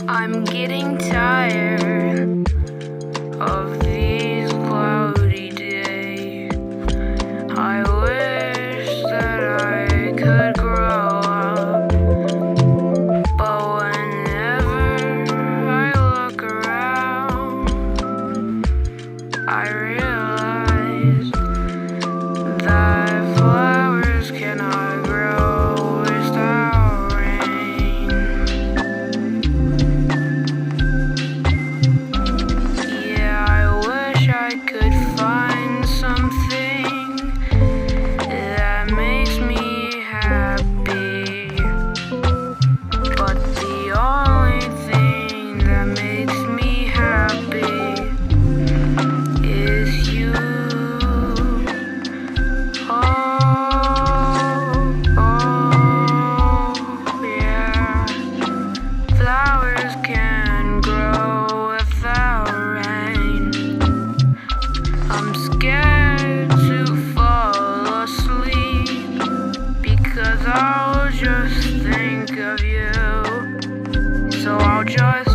I'm getting tired of these cloudy days. I wish that I could grow up, but whenever I look around, I realize that flowers cannot grow without rain. Yeah, I wish I could find something that makes me happy, but the only thing that makes me happy is you. Yeah. Flowers can grow without rain. I'm scared to fall asleep because I'll just think of you. So I'll just